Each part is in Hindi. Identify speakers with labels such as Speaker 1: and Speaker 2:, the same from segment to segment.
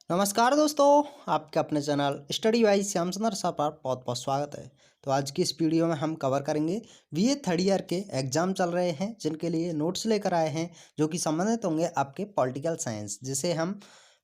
Speaker 1: नमस्कार दोस्तों, आपके अपने चैनल स्टडी वाइज श्याम सुंदर सर पर बहुत बहुत स्वागत है। तो आज की इस वीडियो में हम कवर करेंगे बीए थर्ड ईयर के एग्जाम चल रहे हैं जिनके लिए नोट्स लेकर आए हैं जो कि संबंधित होंगे आपके पॉलिटिकल साइंस, जिसे हम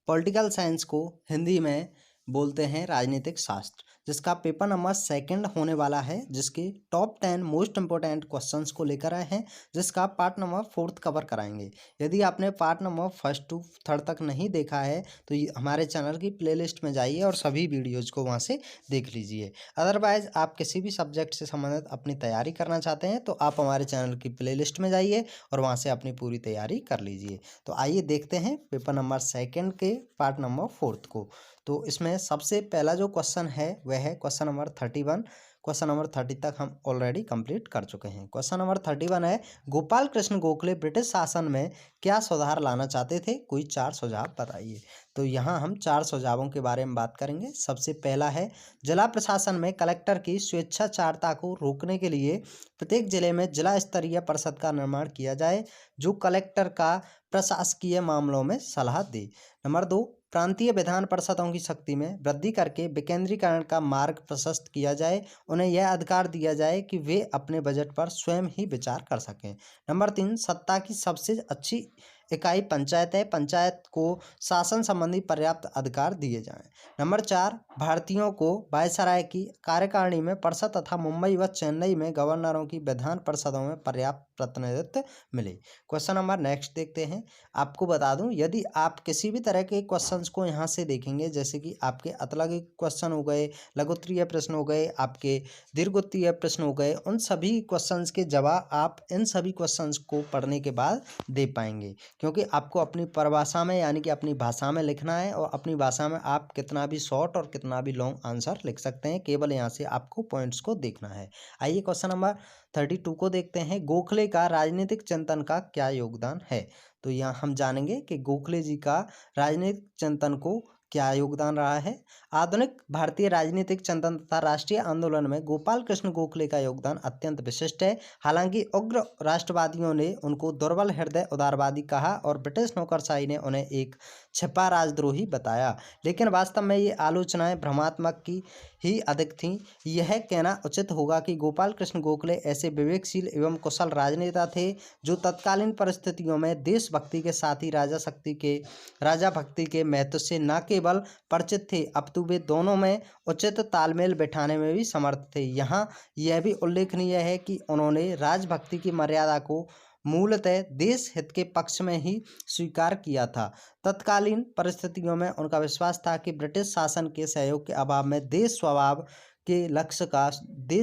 Speaker 1: पॉलिटिकल साइंस को हिंदी में बोलते हैं राजनीतिक शास्त्र, जिसका पेपर नंबर सेकंड होने वाला है, जिसके टॉप 10 मोस्ट इंपोर्टेंट क्वेश्चंस को लेकर आए हैं, जिसका पार्ट नंबर 4 कवर कराएंगे। यदि आपने part number first to third तक नहीं देखा है तो हमारे चैनल की प्लेलिस्ट में जाइए और सभी वीडियोज़ को वहाँ से देख लीजिए। अदरवाइज़ आप किसी भी सब्जेक्ट से संबंधित अपनी तैयारी करना चाहते हैं तो आप हमारे चैनल की प्लेलिस्ट में जाइए और वहाँ से अपनी पूरी तैयारी कर लीजिए। तो आइए देखते हैं पेपर नंबर सेकंड के पार्ट नंबर 4 को। तो इसमें सबसे पहला जो क्वेश्चन है वह है क्वेश्चन नंबर 31। क्वेश्चन नंबर 30 तक हम ऑलरेडी कंप्लीट कर चुके हैं। क्वेश्चन नंबर 31 है, गोपाल कृष्ण गोखले ब्रिटिश शासन में क्या सुधार लाना चाहते थे? कोई 4 सुझाव बताइए। तो यहाँ हम 4 सुझावों के बारे में बात करेंगे। सबसे पहला है, जिला प्रशासन में कलेक्टर की स्वेच्छाचारता को रोकने के लिए प्रत्येक जिले में जिला स्तरीय परिषद का निर्माण किया जाए जो कलेक्टर का प्रशासकीय मामलों में सलाह दे। नंबर 2, प्रांतीय विधान परिषदों की शक्ति में वृद्धि करके विकेंद्रीकरण का मार्ग प्रशस्त किया जाए। उन्हें यह अधिकार दिया जाए कि वे अपने बजट पर स्वयं ही विचार कर सकें। नंबर 3, सत्ता की सबसे अच्छी इकाई पंचायत है। पंचायत को शासन संबंधी पर्याप्त अधिकार दिए जाएं। नंबर 4, भारतीयों को वायसराय की कार्यकारिणी में परिषद तथा मुंबई व चेन्नई में गवर्नरों की विधान परिषदों में पर्याप्त प्रतिनिधित्व मिले। क्वेश्चन नंबर नेक्स्ट देखते हैं। आपको बता दूं, यदि आप किसी भी तरह के क्वेश्चंस को यहाँ से देखेंगे, जैसे कि आपके अतलगी क्वेश्चन हो गए, लघुत्तरीय प्रश्न हो गए, आपके दीर्घोत्तरीय प्रश्न हो गए, उन सभी क्वेश्चंस के जवाब आप इन सभी क्वेश्चंस को पढ़ने के बाद दे पाएंगे, क्योंकि आपको अपनी परिभाषा में यानी कि अपनी भाषा में लिखना है और अपनी भाषा में आप कितना भी शॉर्ट और कितना भी लॉन्ग आंसर लिख सकते हैं। केवल यहाँ से आपको पॉइंट्स को देखना है। आइए क्वेश्चन नंबर 32 को देखते हैं। गोखले का राजनीतिक चिंतन का क्या योगदान है? तो यहाँ हम जानेंगे कि गोखले जी का राजनीतिक चिंतन को क्या योगदान रहा है। आधुनिक भारतीय राजनीतिक चिंतन तथा राष्ट्रीय आंदोलन में गोपाल कृष्ण गोखले का योगदान अत्यंत विशिष्ट है। हालांकि उग्र राष्ट्रवादियों ने उनको दुर्बल हृदय उदारवादी कहा और ब्रिटिश नौकरशाही ने उन्हें एक छिपा राजद्रोही बताया, लेकिन वास्तव में ये आलोचनाएं भ्रमात्मक की ही अधिक थीं। यह कहना उचित होगा कि गोपाल कृष्ण गोखले ऐसे विवेकशील एवं कुशल राजनेता थे जो तत्कालीन परिस्थितियों में देशभक्ति के साथ ही राजा भक्ति के महत्व से न केवल परिचित थे अपितु वे दोनों में उचित तालमेल बिठाने में भी समर्थ थे। यहाँ यह भी उल्लेखनीय है कि उन्होंने राजभक्ति की मर्यादा को मूलतः देश हित के पक्ष में ही स्वीकार किया था। तत्कालीन परिस्थितियों में उनका विश्वास था कि ब्रिटिश शासन के सहयोग के अभाव में देश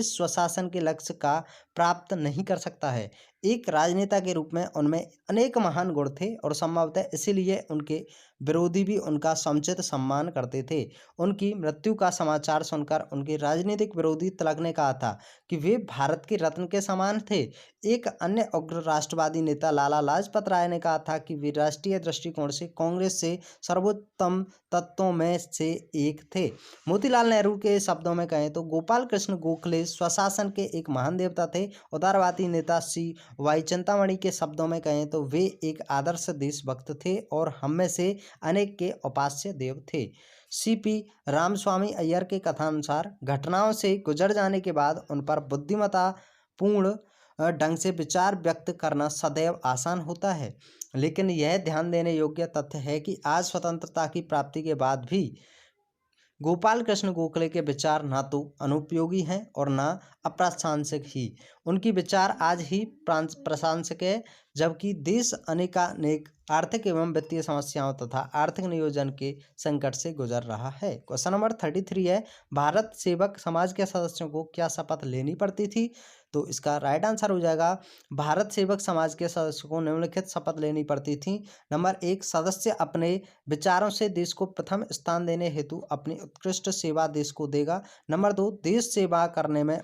Speaker 1: स्वशासन के लक्ष्य का प्राप्त नहीं कर सकता है। एक राजनेता के रूप में उनमें अनेक महान गुण थे और संभवतः इसीलिए उनके विरोधी भी उनका समुचित सम्मान करते थे। उनकी मृत्यु का समाचार सुनकर उनके राजनीतिक विरोधी तिलक ने कहा था कि वे भारत के रत्न के समान थे। एक अन्य उग्र राष्ट्रवादी नेता लाला लाजपत राय ने कहा था कि वे राष्ट्रीय दृष्टिकोण से कांग्रेस से सर्वोत्तम तत्वों में से एक थे। मोतीलाल नेहरू के शब्दों में कहें तो गोपाल कृष्ण गोखले स्वशासन के एक महान देवता थे। उदारवादी नेता सी वाई चिंतामणि के शब्दों में कहें तो वे एक आदर्श देशभक्त थे और हम में से अनेक के उपास्य देव थे। सीपी रामस्वामी अय्यर के कथानुसार घटनाओं से गुजर जाने के बाद उन पर बुद्धिमत्ता पूर्ण ढंग से विचार व्यक्त करना सदैव आसान होता है, लेकिन यह ध्यान देने योग्य तथ्य है कि आज स्वतंत्रता की प्राप्ति के बाद भी गोपाल कृष्ण गोखले के विचार ना तो अनुपयोगी हैं और ना अप्रासंगिक ही। उनकी विचार आज ही प्रासंगिक है, जबकि देश अनेकानेक आर्थिक एवं वित्तीय समस्याओं तथा आर्थिक नियोजन के संकट से गुजर रहा है। क्वेश्चन नंबर 33 है, भारत सेवक समाज के सदस्यों को क्या शपथ लेनी पड़ती थी? तो इसका राइट आंसर हो जाएगा, भारत सेवक समाज के सदस्यों को निम्नलिखित शपथ लेनी पड़ती थी। नंबर 1, सदस्य अपने विचारों से देश को प्रथम स्थान देने हेतु अपनी उत्कृष्ट सेवा देश को देगा। नंबर 2, देश सेवा करने में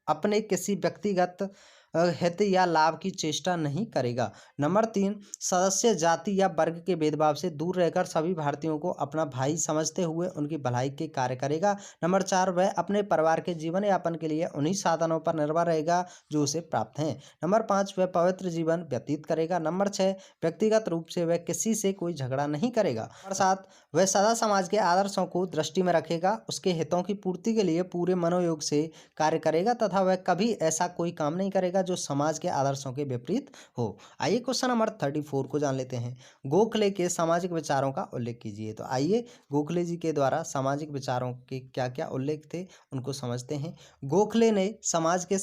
Speaker 1: अपने किसी व्यक्तिगत हित या लाभ की चेष्टा नहीं करेगा। नंबर 3, सदस्य जाति या वर्ग के भेदभाव से दूर रहकर सभी भारतीयों को अपना भाई समझते हुए उनकी भलाई के कार्य करेगा। नंबर 4, वह अपने परिवार के जीवन यापन के लिए उन्हीं साधनों पर निर्भर रहेगा जो उसे प्राप्त हैं। नंबर 5, वह पवित्र जीवन व्यतीत करेगा। नंबर 6, व्यक्तिगत रूप से वह किसी से कोई झगड़ा नहीं करेगा। नंबर 7, वह सदा समाज के आदर्शों को दृष्टि में रखेगा, उसके हितों की पूर्ति के लिए पूरे मनोयोग से कार्य करेगा तथा वह कभी ऐसा कोई काम नहीं करेगा जो समाज के आदर्शों के विपरीत हो। आइए क्वेश्चन नंबर 34 को जान लेते हैं। गोखले के सामाजिक विचारों का उल्लेख कीजिए। तो आइए गोखले जी के द्वारा सामाजिक विचारों के क्या क्या उल्लेख थे उनको समझते हैं। गोखले ने समाज के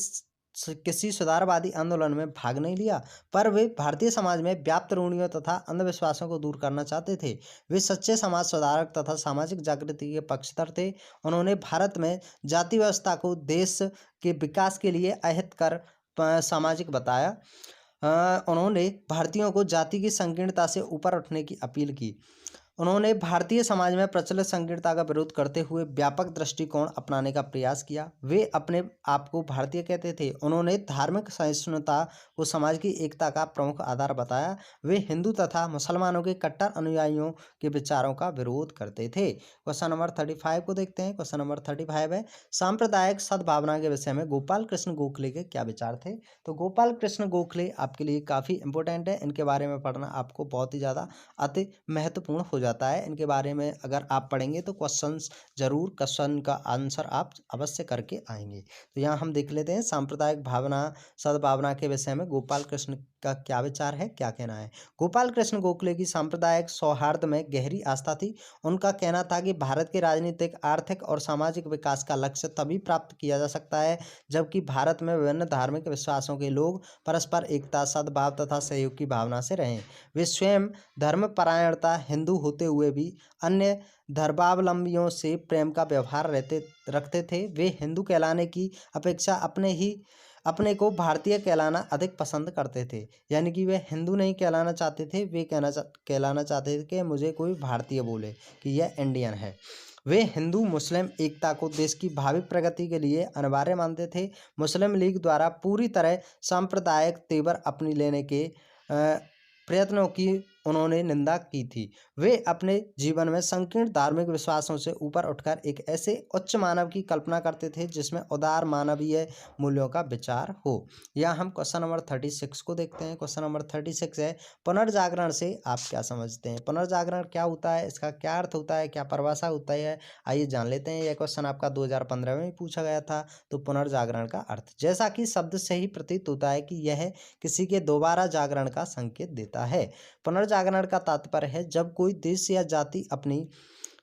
Speaker 1: किसी सुधारवादी आंदोलन में भाग नहीं लिया, पर वे भारतीय समाज में व्याप्त रूढ़ियों तथा अंधविश्वासों को दूर करना चाहते थे। वे सच्चे समाज सुधारक तथा सामाजिक जागृति के पक्षधर थे। उन्होंने भारत में जाति व्यवस्था को देश के विकास के लिए अहितकर सामाजिक बताया। उन्होंने भारतीयों को जाति की संकीर्णता से ऊपर उठने की अपील की। उन्होंने भारतीय समाज में प्रचलित संकीर्णता का विरोध करते हुए व्यापक दृष्टिकोण अपनाने का प्रयास किया। वे अपने आप को भारतीय कहते थे। उन्होंने धार्मिक सहिष्णुता को समाज की एकता का प्रमुख आधार बताया। वे हिंदू तथा मुसलमानों के कट्टर अनुयायियों के विचारों का विरोध करते थे। क्वेश्चन नंबर 35 को देखते हैं। क्वेश्चन नंबर 35 है, सांप्रदायिक सद्भावना के विषय में गोपाल कृष्ण गोखले के क्या विचार थे। तो गोपाल कृष्ण गोखले आपके लिए काफ़ी इंपॉर्टेंट है। इनके बारे में पढ़ना आपको बहुत ही ज़्यादा अति महत्वपूर्ण हो जाता है। इनके बारे में अगर आप पढ़ेंगे तो जरूर क्वेश्चन का आंसर आप अवश्य करके आएंगे। तो यहाँ हम देख लेते हैं सांप्रदायिक भावना सद्भावना के विषय में गोपाल कृष्ण का क्या विचार है, क्या कहना है। गोपाल कृष्ण गोखले की सांप्रदायिक सौहार्द में गहरी आस्था थी। उनका कहना था कि भारत के राजनीतिक, आर्थिक और सामाजिक विकास का लक्ष्य तभी प्राप्त किया जा सकता है जबकि भारत में विभिन्न धार्मिक विश्वासों के लोग परस्पर एकता, सद्भाव तथा सहयोग की भावना से रहें। वे स्वयं धर्मपरायणता हिंदू होते हुए भी अन्य धर्मावलंबियों से प्रेम का व्यवहार रखते थे। वे हिंदू कहलाने की अपेक्षा अपने को भारतीय कहलाना अधिक पसंद करते थे। यानी कि वे हिंदू नहीं कहलाना चाहते थे, वे कहलाना चाहते थे कि मुझे कोई भारतीय बोले कि यह इंडियन है। वे हिंदू मुस्लिम एकता को देश की भावी प्रगति के लिए अनिवार्य मानते थे। मुस्लिम लीग द्वारा पूरी तरह सांप्रदायिक तेवर अपनी लेने के प्रयत्नों की उन्होंने निंदा की थी। वे अपने जीवन में संकीर्ण धार्मिक विश्वासों से ऊपर उठकर एक ऐसे उच्च मानव की कल्पना करते थे जिसमें उदार मानवीय मूल्यों का विचार हो। या हम क्वेश्चन नंबर 36 को देखते हैं। क्वेश्चन नंबर 36 है, पुनर्जागरण से आप क्या समझते हैं। पुनर्जागरण क्या होता है, इसका क्या अर्थ होता है, क्या परिभाषा होता है, आइए जान लेते हैं। यह क्वेश्चन आपका 2015 में भी पूछा गया था। तो पुनर्जागरण का अर्थ, जैसा कि शब्द से ही प्रतीत होता है कि यह किसी के दोबारा जागरण का संकेत देता है। पुनर्जागरण का तात्पर्य है जब कोई देश या जाति अपनी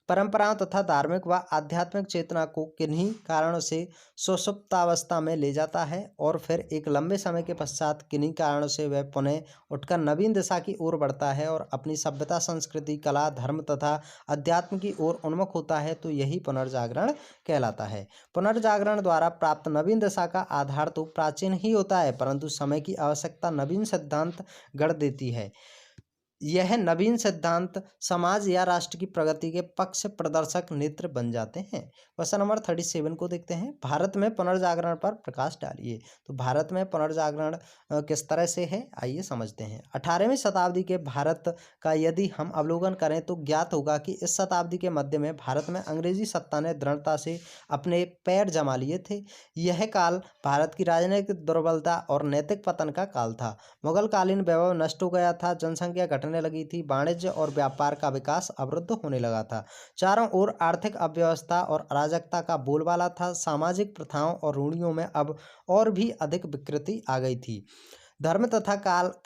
Speaker 1: परंपराओं तथा धार्मिक व आध्यात्मिक चेतना को किन्हीं कारणों से सुषुप्तावस्था में ले जाता है और फिर एक लंबे समय के पश्चात किन्हीं कारणों से वह पुनः उठकर नवीन दिशा की ओर बढ़ता है और अपनी सभ्यता, संस्कृति, कला, धर्म तथा अध्यात्म की ओर उन्मुख होता है, तो यही पुनर्जागरण कहलाता है। पुनर्जागरण द्वारा प्राप्त नवीन दिशा का आधार तो प्राचीन ही होता है, परंतु समय की आवश्यकता नवीन सिद्धांत गढ़ देती है। यह नवीन सिद्धांत समाज या राष्ट्र की प्रगति के पक्ष प्रदर्शक नेत्र बन जाते हैं। क्वेश्चन नंबर 37 को देखते हैं। भारत में पुनर्जागरण पर प्रकाश डालिए। तो भारत में पुनर्जागरण किस तरह से है, आइए समझते हैं। 18वीं शताब्दी के भारत का यदि हम अवलोकन करें तो ज्ञात होगा कि इस शताब्दी के मध्य में भारत में अंग्रेजी सत्ता ने दृढ़ता से अपने पैर जमा लिए थे। यह काल भारत की राजनीतिक दुर्बलता और नैतिक पतन का काल था। मुगलकालीन वैभव नष्ट हो गया था, जनसंख्या घटने लगी थी, वाणिज्य और व्यापार का विकास अवरुद्ध होने लगा था। चारों ओर आर्थिक अव्यवस्था और अराजकता का बोलबाला था। सामाजिक प्रथाओं और रूढ़ियों में अब और भी अधिक विकृति आ गई थी। धर्म तथा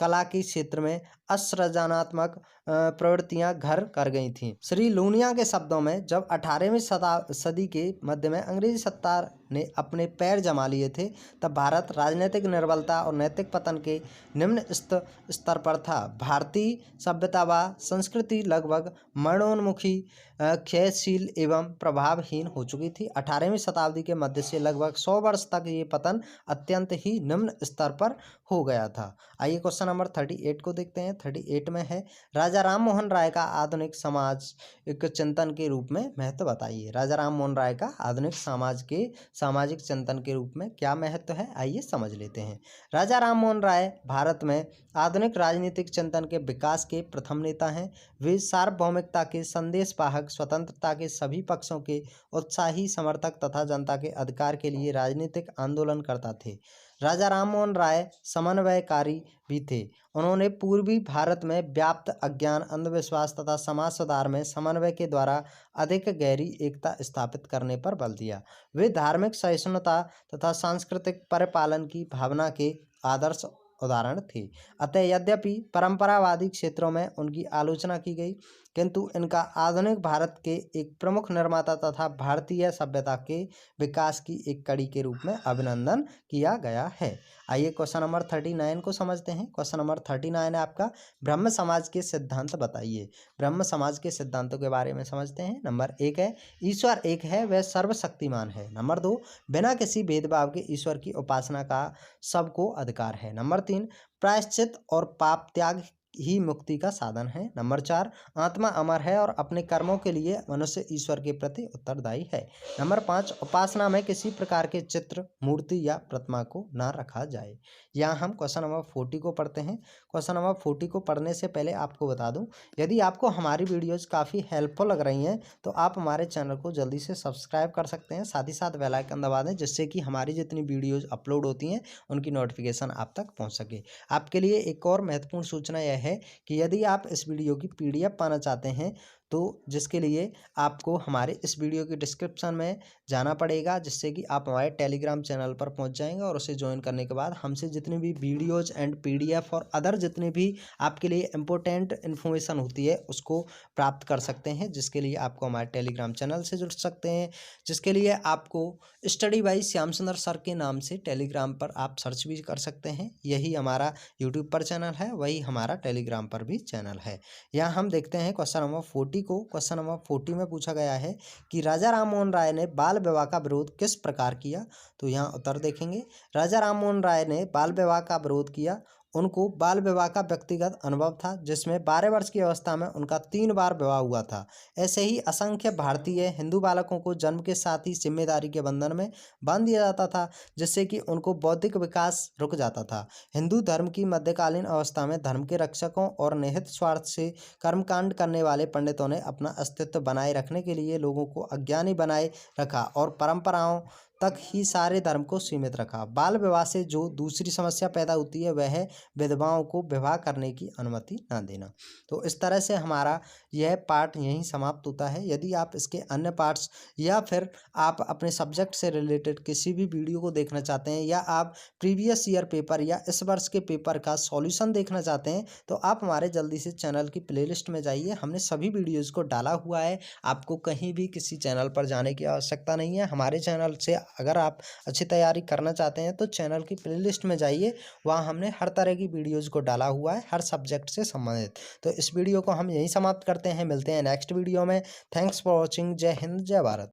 Speaker 1: कला के क्षेत्र में असृजनात्मक प्रवृत्तियां घर कर गई थीं। श्री लूनिया के शब्दों में, जब 18वीं सदी के मध्य में अंग्रेजी सत्ता ने अपने पैर जमा लिए थे, तब भारत राजनीतिक निर्बलता और नैतिक पतन के निम्न स्तर पर था। भारतीय सभ्यता व संस्कृति लगभग मरणोन्मुखी, क्षयशील एवं प्रभावहीन हो चुकी थी। 18वीं शताब्दी के मध्य से लगभग 100 वर्ष तक ये पतन अत्यंत ही निम्न स्तर पर हो गया था। आइए क्वेश्चन नंबर 38 को देखते हैं। 38 में है, राजा राम मोहन राय का आधुनिक समाज एक चिंतन के रूप में महत्व बताइए। राजा राम मोहन राय का आधुनिक समाज के सामाजिक चिंतन के रूप में क्या महत्व है, आइए समझ लेते हैं। राजा राममोहन राय भारत में आधुनिक राजनीतिक चिंतन के विकास के प्रथम नेता हैं। वे सार्वभौमिकता के संदेश वाहक, स्वतंत्रता के सभी पक्षों के उत्साही समर्थक तथा जनता के अधिकार के लिए राजनीतिक आंदोलन करता थे। राजा राममोहन राय समन्वयकारी भी थे। उन्होंने पूर्वी भारत में व्याप्त अज्ञान, अंधविश्वास तथा समाज सुधार में समन्वय के द्वारा अधिक गहरी एकता स्थापित करने पर बल दिया। वे धार्मिक सहिष्णुता तथा सांस्कृतिक परिपालन की भावना के आदर्श उदाहरण थे। अतः यद्यपि परंपरावादी क्षेत्रों में उनकी आलोचना की गई, किंतु इनका आधुनिक भारत के एक प्रमुख निर्माता तथा भारतीय सभ्यता के विकास की एक कड़ी के रूप में अभिनंदन किया गया है। आइए क्वेश्चन नंबर 39 को समझते हैं। क्वेश्चन नंबर 39 है आपका, ब्रह्म समाज के सिद्धांत बताइए। ब्रह्म समाज के सिद्धांतों के बारे में समझते हैं। नंबर 1 है, ईश्वर एक है, वह सर्वशक्तिमान है। नंबर 2, बिना किसी भेदभाव के ईश्वर की उपासना का सबको अधिकार है। नंबर 3, प्रायश्चित और पाप त्याग ही मुक्ति का साधन है। नंबर 4, आत्मा अमर है और अपने कर्मों के लिए मनुष्य ईश्वर के प्रति उत्तरदायी है। नंबर 5, उपासना में किसी प्रकार के चित्र, मूर्ति या प्रतिमा को ना रखा जाए। यहाँ हम क्वेश्चन नंबर 40 को पढ़ते हैं। क्वेश्चन नंबर 40 को पढ़ने से पहले आपको बता दूं, यदि आपको हमारी वीडियोज़ काफ़ी हेल्पफुल लग रही हैं तो आप हमारे चैनल को जल्दी से सब्सक्राइब कर सकते हैं, साथ ही साथ बेल आइकन दबा दें, जिससे कि हमारी जितनी वीडियोज़ अपलोड होती हैं उनकी नोटिफिकेशन आप तक पहुँच सके। आपके लिए एक और महत्वपूर्ण सूचना यह है कि यदि आप इस वीडियो की PDF पाना चाहते हैं तो जिसके लिए आपको हमारे इस वीडियो की डिस्क्रिप्शन में जाना पड़ेगा, जिससे कि आप हमारे टेलीग्राम चैनल पर पहुंच जाएंगे और उसे ज्वाइन करने के बाद हमसे जितनी भी वीडियोज़ एंड PDF और अदर जितने भी आपके लिए इम्पोर्टेंट इन्फॉर्मेशन होती है उसको प्राप्त कर सकते हैं, जिसके लिए आपको हमारे टेलीग्राम चैनल से जुड़ सकते हैं, जिसके लिए आपको स्टडी बाय श्याम सुंदर सर के नाम से टेलीग्राम पर आप सर्च भी कर सकते हैं। यही हमारा यूट्यूब पर चैनल है, वही हमारा टेलीग्राम पर भी चैनल है। यहाँ हम देखते हैं क्वेश्चन नंबर 40 को। क्वेश्चन नंबर 40 में पूछा गया है कि राजा राममोहन राय ने बाल विवाह का विरोध किस प्रकार किया। तो यहाँ उत्तर देखेंगे, राजा राममोहन राय ने बाल विवाह का विरोध किया। उनको बाल विवाह का व्यक्तिगत अनुभव था, जिसमें 12 वर्ष की अवस्था में उनका 3 बार विवाह हुआ था। ऐसे ही असंख्य भारतीय हिंदू बालकों को जन्म के साथ ही जिम्मेदारी के बंधन में बांध दिया जाता था, जिससे कि उनको बौद्धिक विकास रुक जाता था। हिंदू धर्म की मध्यकालीन अवस्था में धर्म के रक्षकों और निहित स्वार्थ से कर्मकांड करने वाले पंडितों ने अपना अस्तित्व बनाए रखने के लिए लोगों को अज्ञानी बनाए रखा और परंपराओं तक ही सारे धर्म को सीमित रखा। बाल विवाह से जो दूसरी समस्या पैदा होती है वह है विधवाओं को विवाह करने की अनुमति न देना। तो इस तरह से हमारा यह पार्ट यहीं समाप्त होता है। यदि आप इसके अन्य पार्ट्स या फिर आप अपने सब्जेक्ट से रिलेटेड किसी भी वीडियो को देखना चाहते हैं या आप प्रीवियस ईयर पेपर या इस वर्ष के पेपर का सॉल्यूशन देखना चाहते हैं तो आप हमारे जल्दी से चैनल की प्लेलिस्ट में जाइए। हमने सभी वीडियोज़ को डाला हुआ है, आपको कहीं भी किसी चैनल पर जाने की आवश्यकता नहीं है। हमारे चैनल से अगर आप अच्छी तैयारी करना चाहते हैं तो चैनल की प्लेलिस्ट में जाइए, वहाँ हमने हर तरह की वीडियोज़ को डाला हुआ है, हर सब्जेक्ट से संबंधित। तो इस वीडियो को हम यहीं समाप्त करते हैं, मिलते हैं नेक्स्ट वीडियो में। Thanks for watching. जय हिंद, जय भारत।